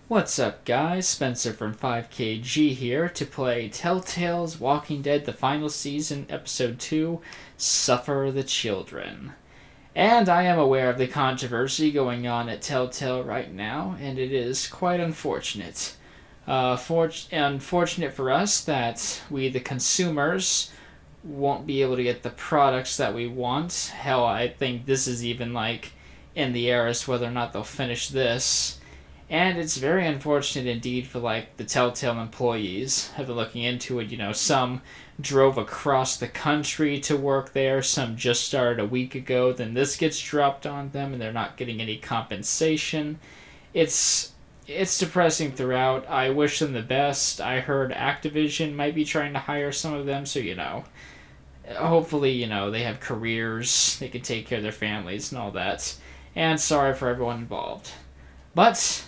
What's up, guys? Spencer from 5KG here to play Telltale's Walking Dead, the final season, episode 2, Suffer the Children. And I am aware of the controversy going on at Telltale right now, and it is quite unfortunate. Unfortunate for us that we, the consumers, won't be able to get the products that we want. Hell, I think this is even like in the air as to whether or not they'll finish this. And it's very unfortunate indeed for like the Telltale employees. Have been looking into it. Some drove across the country to work there. Some just started a week ago. Then this gets dropped on them, and they're not getting any compensation. It's it's depressing throughout. I wish them the best. I heard Activision might be trying to hire some of them, so hopefully they have careers. They can take care of their families and all that. And sorry for everyone involved. But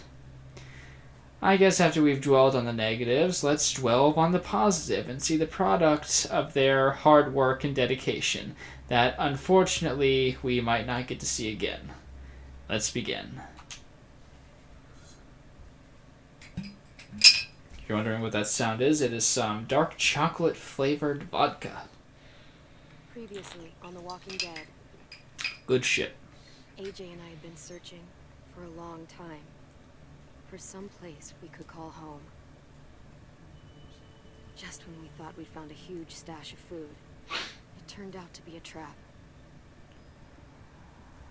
I guess after we've dwelled on the negatives, let's dwell on the positive and see the product of their hard work and dedication that unfortunately we might not get to see again. Let's begin. If you're wondering what that sound is, it is some dark chocolate flavored vodka. Previously on The Walking Dead, Good shit. AJ and I had been searching for a long time for some place we could call home. Just when we thought we'd found a huge stash of food, it turned out to be a trap.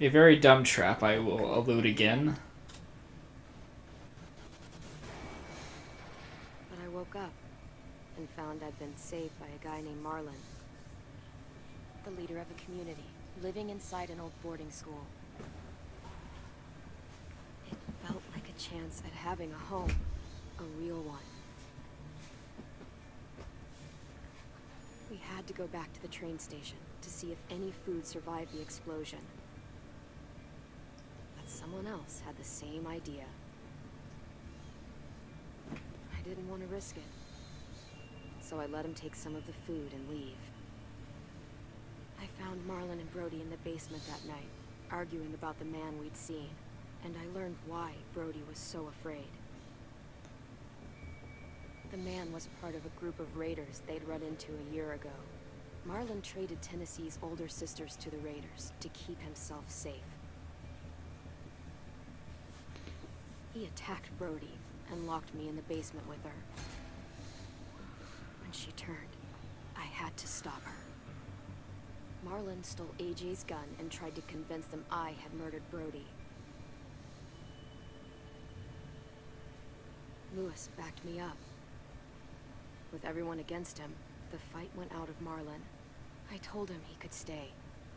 A very dumb trap, I will allude again. But I woke up and found I'd been saved by a guy named Marlon, the leader of a community, living inside an old boarding school. It felt like a chance at having a home, a real one. We had to go back to the train station to see if any food survived the explosion. But someone else had the same idea. I didn't want to risk it, so I let him take some of the food and leave. I found Marlon and Brody in the basement that night, arguing about the man we'd seen, and I learned why Brody was so afraid. The man was part of a group of raiders they'd run into a year ago. Marlon traded Tennessee's older sisters to the raiders to keep himself safe. He attacked Brody and locked me in the basement with her. When she turned, I had to stop her. Marlon stole AJ's gun and tried to convince them I had murdered Brody. Lewis backed me up. With everyone against him, the fight went out of Marlon. I told him he could stay,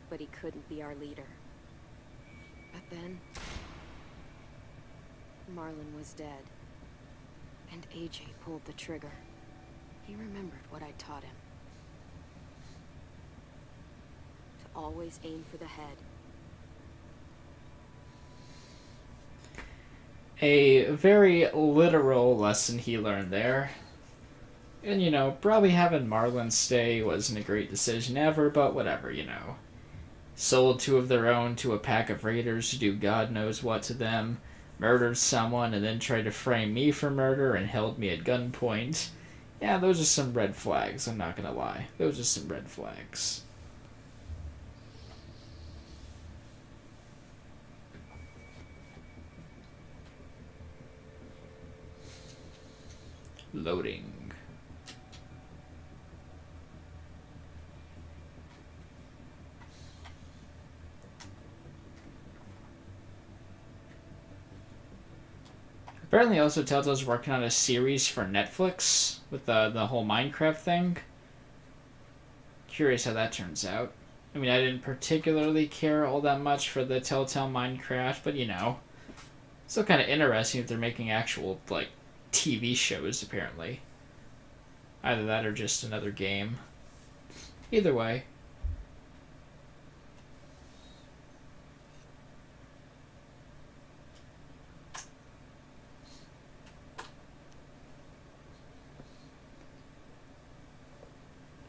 but he couldn't be our leader. But then, Marlon was dead, and AJ pulled the trigger. He remembered what I taught him. To always aim for the head. A very literal lesson he learned there. And, probably having Marlon stay wasn't a great decision ever, but whatever. Sold two of their own to a pack of raiders to do God knows what to them, murdered someone, and then tried to frame me for murder and held me at gunpoint. Yeah, those are some red flags, I'm not gonna lie. Those are some red flags. Loading. Apparently, also Telltale's working on a series for Netflix with the whole Minecraft thing. Curious how that turns out. I mean, I didn't particularly care all that much for the Telltale Minecraft, but still kind of interesting if they're making actual like TV shows. Apparently, either that or just another game. Either way.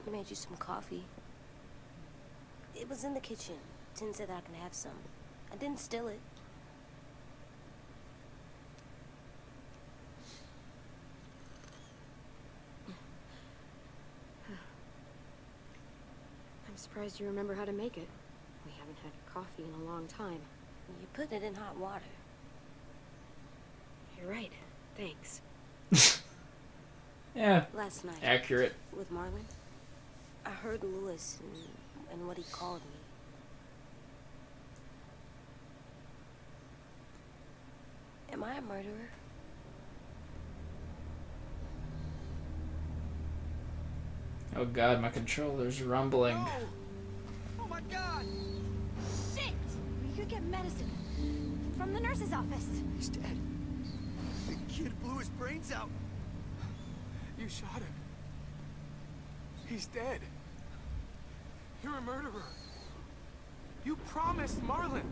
I made you some coffee. It was in the kitchen. Tin said I can have some. I didn't steal it. surprised you remember how to make it. We haven't had coffee in a long time. You put it in hot water. You're right. Thanks. Yeah, Last night, accurate. with Marlon, I heard Lewis and what he called me. Am I a murderer? Oh god, my controller's rumbling. No! Oh my god! Shit! You could get medicine from the nurse's office. He's dead. The kid blew his brains out. You shot him. He's dead. You're a murderer. You promised Marlon.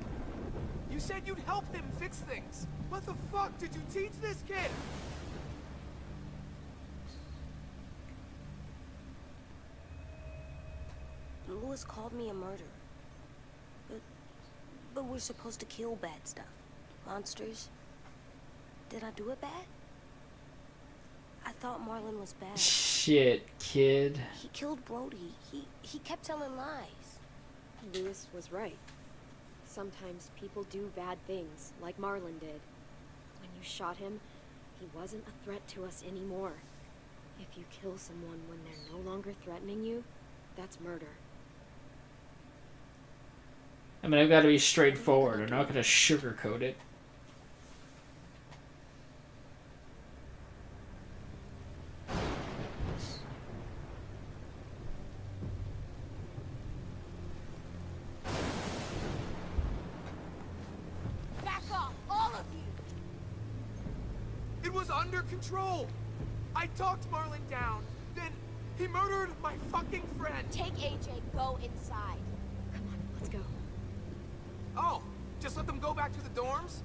You said you'd help him fix things. What the fuck did you teach this kid? Lewis called me a murderer. But we're supposed to kill bad stuff. Monsters. Did I do it bad? I thought Marlon was bad. Shit, kid. He killed Brody. He kept telling lies. Lewis was right. Sometimes people do bad things, like Marlon did. When you shot him, he wasn't a threat to us anymore. If you kill someone when they're no longer threatening you, that's murder. I mean, I've got to be straightforward. I'm not going to sugarcoat it. Back off, all of you! It was under control. I talked Marlon down. Then he murdered my fucking friend. Take AJ, go inside. Come on, let's go. Oh, just let them go back to the dorms?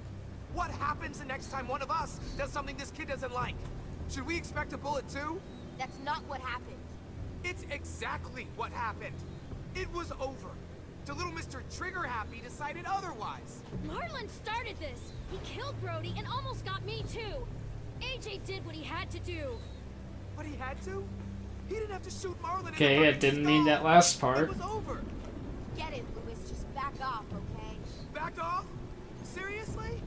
What happens the next time one of us does something this kid doesn't like? Should we expect a bullet too? That's not what happened. It's exactly what happened. It was over. The little Mr. Trigger Happy decided otherwise. Marlon started this. He killed Brody and almost got me too. AJ did what he had to do. But he had to? He didn't have to shoot Marlon in Okay, the I fucking didn't need skull. that last It part. was over. Get it, Lewis. Just back off, okay? Back off? Seriously?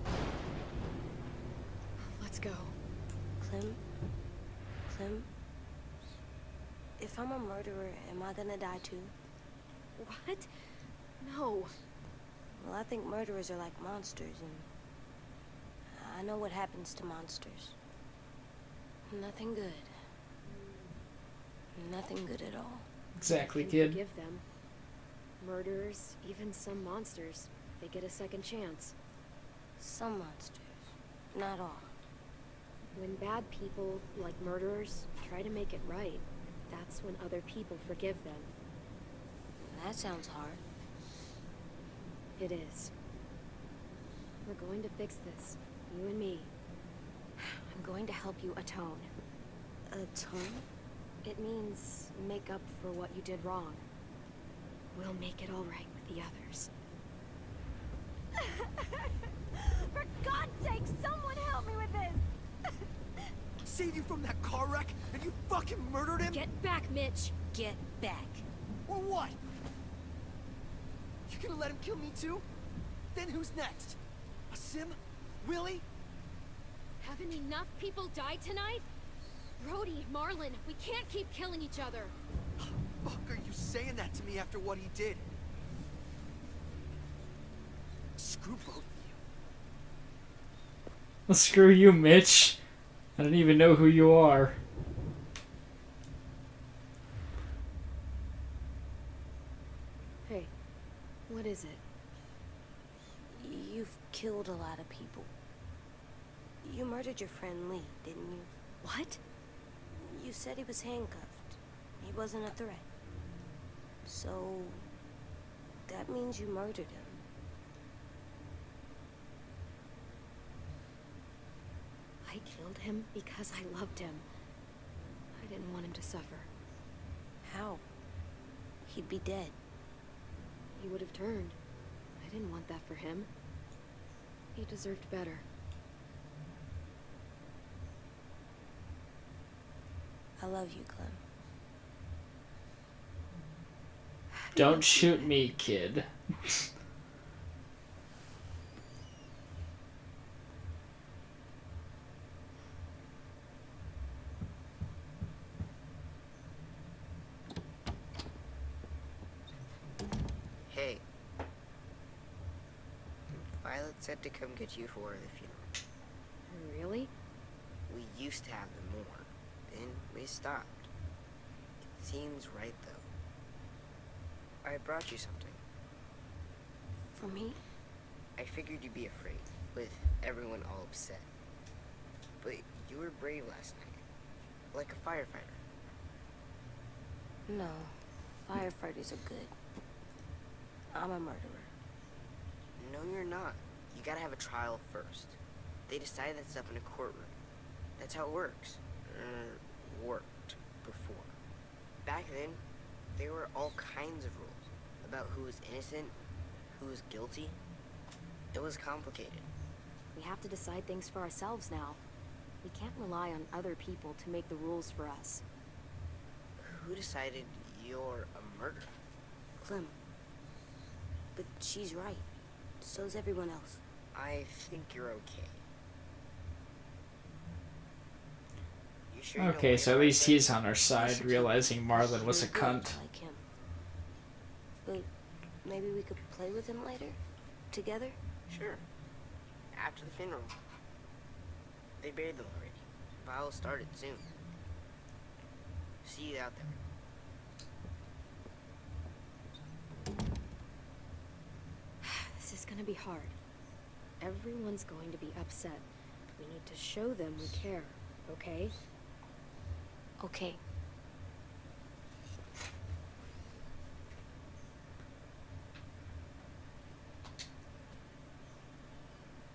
Let's go. Clem? If I'm a murderer, am I gonna die too? What? No. Well, I think murderers are like monsters, and I know what happens to monsters. Nothing good. Nothing good at all. Exactly, Can kid. forgive them. Murderers, even some monsters, they get a second chance. Some monsters, not all. When bad people, like murderers, try to make it right, that's when other people forgive them. That sounds hard. It is. We're going to fix this, you and me. I'm going to help you atone. Atone? It means make up for what you did wrong. We'll make it all right with the others. For God's sake, someone help me with this! Saved you from that car wreck, and you fucking murdered him? Get back, Mitch. Get back. Or what? You gonna let him kill me too? Then who's next? Sim? Willie? Haven't enough people died tonight? Brody, Marlon, we can't keep killing each other. Fuck are you saying that to me after what he did? Screw both of you. Screw you, Mitch. I don't even know who you are. Hey, what is it? You've killed a lot of people. You murdered your friend Lee, didn't you? What? You said he was handcuffed. He wasn't a threat. So, that means you murdered him. I killed him because I loved him. I didn't want him to suffer. How? He'd be dead. He would have turned. I didn't want that for him. He deserved better. I love you, Clem. Don't shoot me, kid. Hey. Violet said to come get you for the funeral. Really? We used to have them more. Then we stopped. It seems right, though. I brought you something. For me? I figured you'd be afraid, with everyone all upset. But you were brave last night. Like a firefighter. No. Firefighters are good. I'm a murderer. No, you're not. You gotta have a trial first. They decide that stuff in a courtroom. That's how it works. Worked before. Back then, there were all kinds of rules about who was innocent, who was guilty. It was complicated. We have to decide things for ourselves now. We can't rely on other people to make the rules for us. Who decided you're a murderer? Clem. But she's right. So's everyone else. I think you're okay. You sure you don't Okay, want so your at least friend? he's on our side, realizing Marlon was a You're good cunt. like him. But maybe we could play with him later? Together? Sure. After the funeral. They buried them already. Bile started soon. See you out there. This is gonna be hard. Everyone's going to be upset. We need to show them we care, okay? Okay.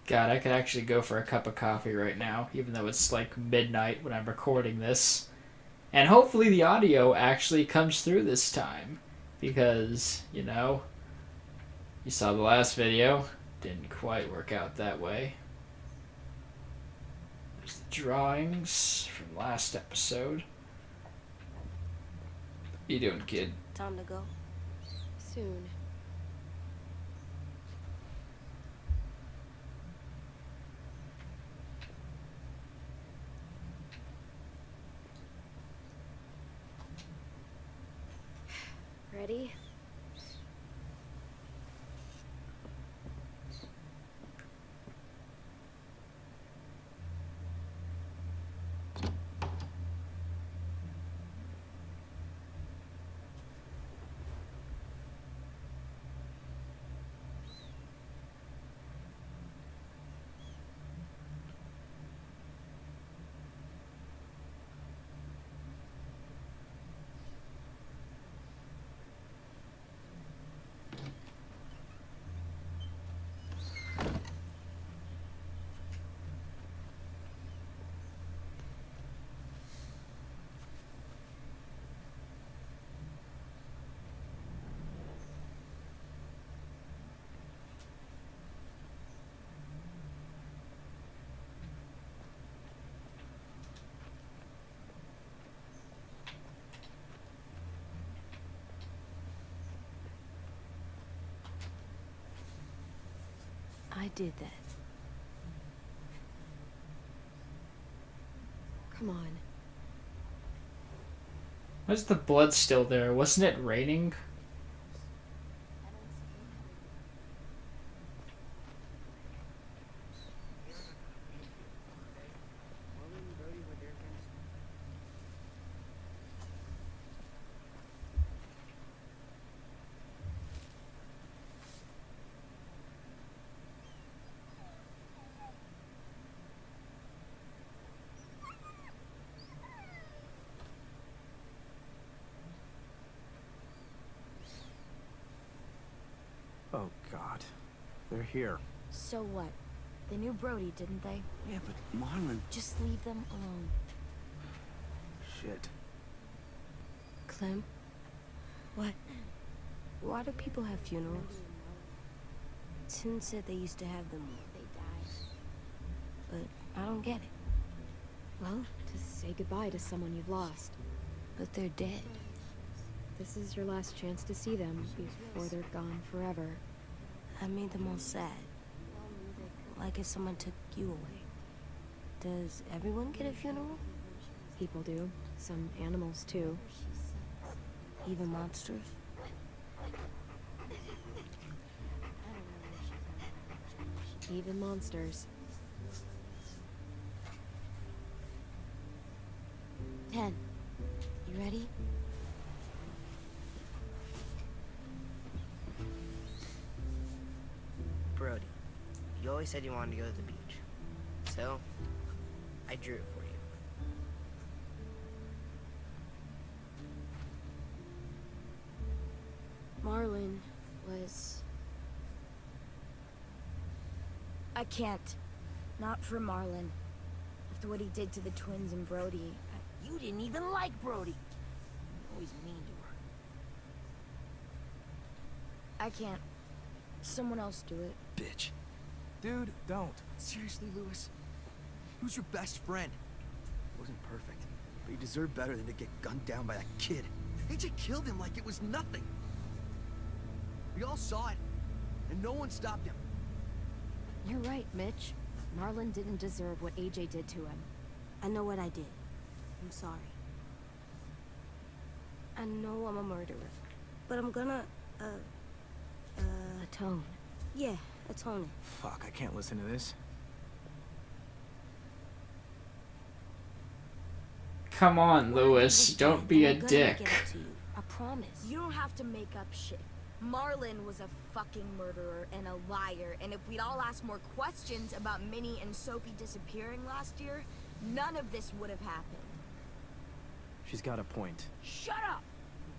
God, I could actually go for a cup of coffee right now, even though it's like midnight when I'm recording this. And hopefully the audio actually comes through this time. Because, you know, you saw the last video. Didn't quite work out that way. There's the drawings from last episode. You doing, kid? Time to go. Soon. Ready? I did that. Come on. Why's the blood still there? Wasn't it raining? Oh, God. They're here. So what? They knew Brody, didn't they? Yeah, but Marlon... Just leave them alone. Shit. Clem? What? Why do people have funerals? Tin said they used to have them. They died. But I don't get it. Well, to say goodbye to someone you've lost. But they're dead. This is your last chance to see them before they're gone forever. I made them all sad. Like if someone took you away. Does everyone get a funeral? People do. Some animals, too. Even monsters? Even monsters. 10. You ready? Brody, you always said you wanted to go to the beach. So, I drew it for you. Marlon was... I can't. Not for Marlon. After what he did to the twins and Brody. You didn't even like Brody. Always mean to her. I can't. Someone else do it. Bitch. Dude, don't. Seriously, Lewis? He was your best friend. He wasn't perfect, but he deserved better than to get gunned down by that kid. AJ killed him like it was nothing. We all saw it, and no one stopped him. You're right, Mitch. Marlon didn't deserve what AJ did to him. I know what I did. I'm sorry. I know I'm a murderer. But I'm gonna, Atone. yeah, atone it. Fuck, I can't listen to this. Come on, Lewis. Don't be a I'm gonna dick. get it to you. I promise. You don't have to make up shit. Marlon was a fucking murderer and a liar, and if we'd all asked more questions about Minnie and Sophie disappearing last year, none of this would have happened. She's got a point. Shut up!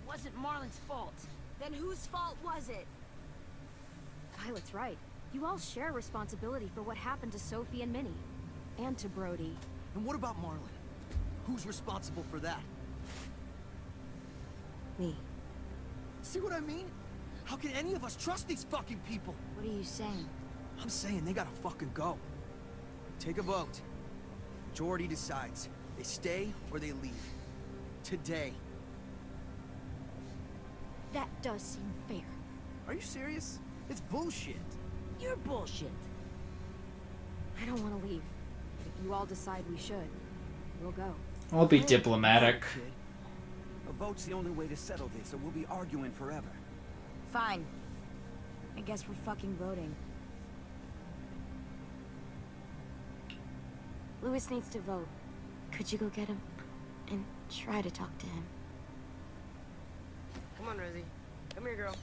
It wasn't Marlon's fault. Then whose fault was it? Violet's right. You all share responsibility for what happened to Sophie and Minnie. And to Brody. And what about Marlon? Who's responsible for that? Me. See what I mean? How can any of us trust these fucking people? What are you saying? I'm saying they gotta fucking go. Take a vote. Majority decides. They stay or they leave. Today. That does seem fair. Are you serious? It's bullshit. You're bullshit. I don't want to leave. But if you all decide we should, we'll go. I'll be diplomatic. Kid. A vote's the only way to settle this, or we'll be arguing forever. Fine. I guess we're fucking voting. Lewis needs to vote. Could you go get him? And try to talk to him. Come on, Rosie. Come here, girl.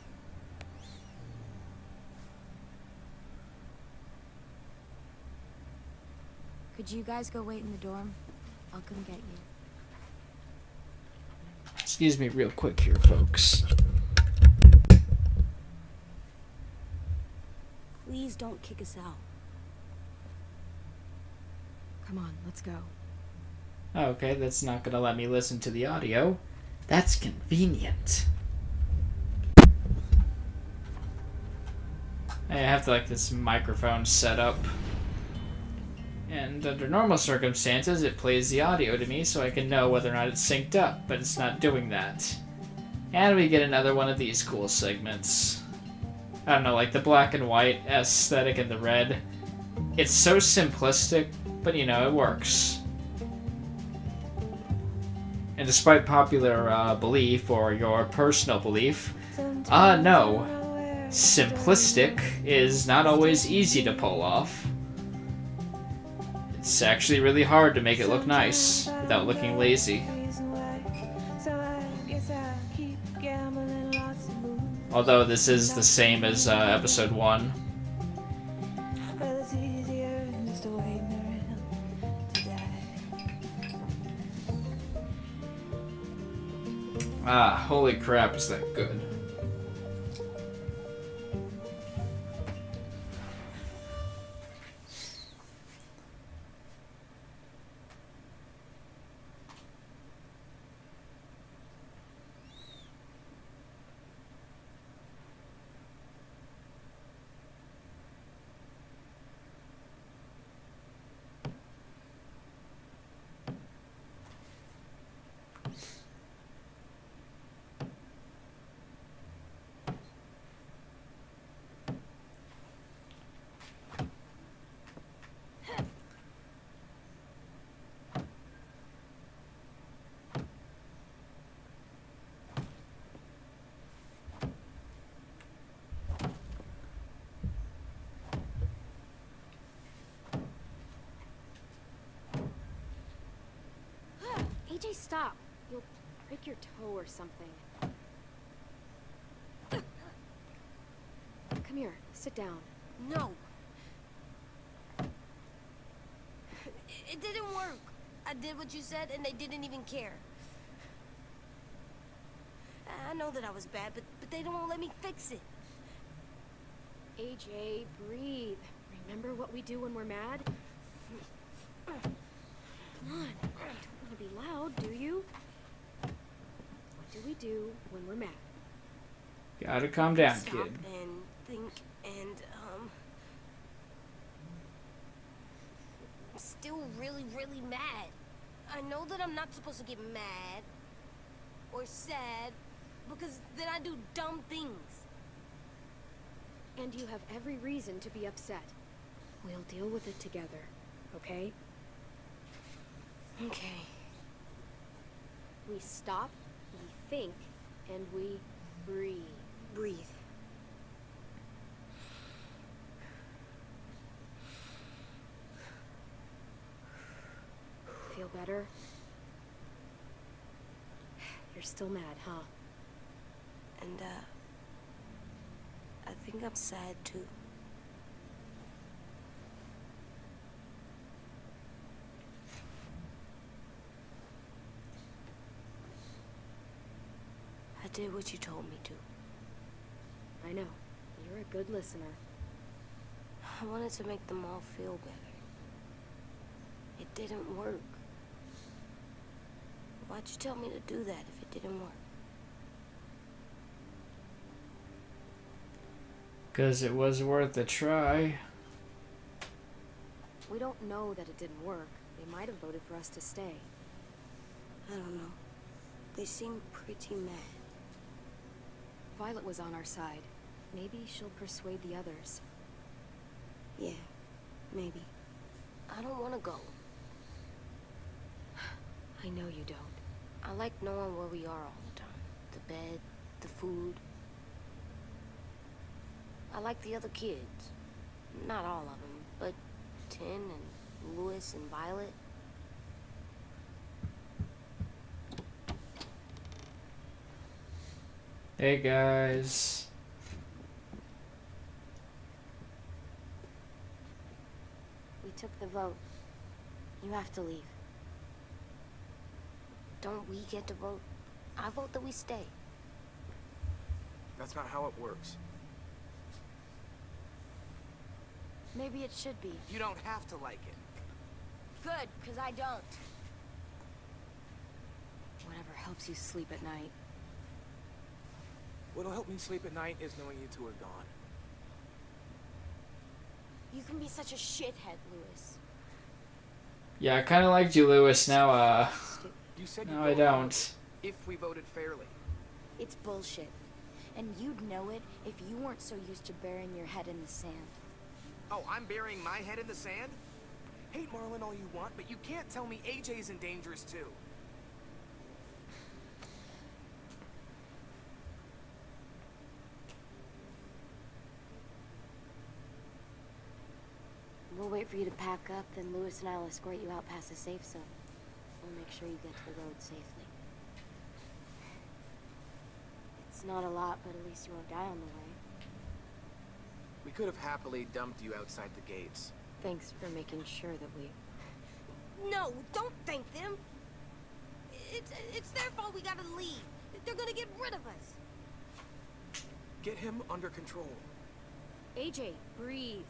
Could you guys go wait in the dorm? I'll come get you. Excuse me real quick here, folks. Please don't kick us out. Come on, let's go. Okay, that's not gonna let me listen to the audio. That's convenient. I have to like this microphone setup. And under normal circumstances, it plays the audio to me so I can know whether or not it's synced up, but it's not doing that. And we get another one of these cool segments. I don't know, like the black and white aesthetic and the red. It's so simplistic, but you know, it works. And despite popular belief, or your personal belief, no. Simplistic is not always easy to pull off. It's actually really hard to make it look nice without looking lazy. Although this is the same as episode 1. Ah, holy crap, is that good. AJ, stop. You'll break your toe or something. Come here, sit down. No. It didn't work. I did what you said, and they didn't even care. I know that I was bad, but they don't let me fix it. AJ, breathe. Remember what we do when we're mad? Come on, you don't want to be loud, do you? What do we do when we're mad? Gotta calm down, Stop kid. and think and, I'm still really, really mad. I know that I'm not supposed to get mad or sad because then I do dumb things. And you have every reason to be upset. We'll deal with it together, okay? Okay. We stop, we think, and we breathe. Breathe. Feel better? You're still mad, huh? And, I think I'm sad too. I did what you told me to. I know. You're a good listener. I wanted to make them all feel better. It didn't work. Why'd you tell me to do that if it didn't work? Because it was worth a try. We don't know that it didn't work. They might have voted for us to stay. I don't know. They seem pretty mad. Violet was on our side. Maybe she'll persuade the others. Yeah, maybe. I don't want to go. I know you don't. I like knowing where we are all the time. The bed, the food. I like the other kids. Not all of them, but Tin and Louis and Violet. Hey guys. We took the vote. You have to leave. Don't we get to vote? I vote that we stay. That's not how it works. Maybe it should be. You don't have to like it. Good, because I don't. Whatever helps you sleep at night. What'll help me sleep at night is knowing you two are gone. You can be such a shithead, Louis. Yeah, I kind of liked you, Louis. Now, You said no, you'd I vote don't. if we voted fairly. It's bullshit. And you'd know it if you weren't so used to burying your head in the sand. Oh, I'm burying my head in the sand? Hate Marlon all you want, but you can't tell me AJ's in dangerous too. We'll wait for you to pack up, then Louis and I'll escort you out past the safe zone. We'll make sure you get to the road safely. It's not a lot, but at least you won't die on the way. We could have happily dumped you outside the gates. Thanks for making sure that we... No, don't thank them. It's their fault we gotta leave. They're gonna get rid of us. Get him under control. AJ, breathe.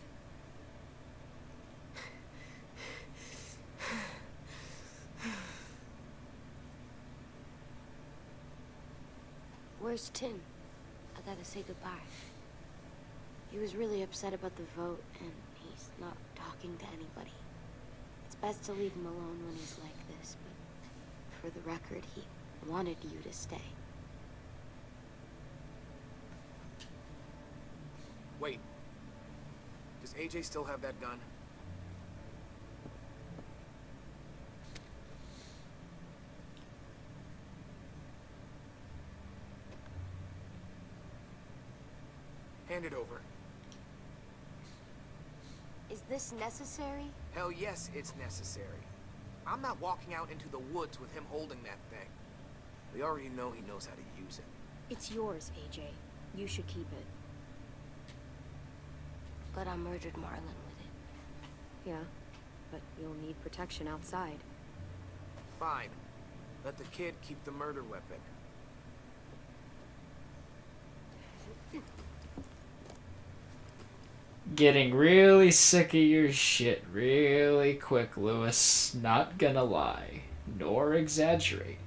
Where's Tin? I gotta say goodbye. He was really upset about the vote, and he's not talking to anybody. It's best to leave him alone when he's like this, but for the record, he wanted you to stay. Wait. Does AJ still have that gun? Hand it over. Is this necessary? Hell yes, it's necessary. I'm not walking out into the woods with him holding that thing. We already know he knows how to use it. It's yours, AJ. You should keep it. But I murdered Marlon with it. Yeah, but you'll need protection outside. Fine. Let the kid keep the murder weapon. Getting really sick of your shit really quick, Lewis. Not gonna lie, nor exaggerate.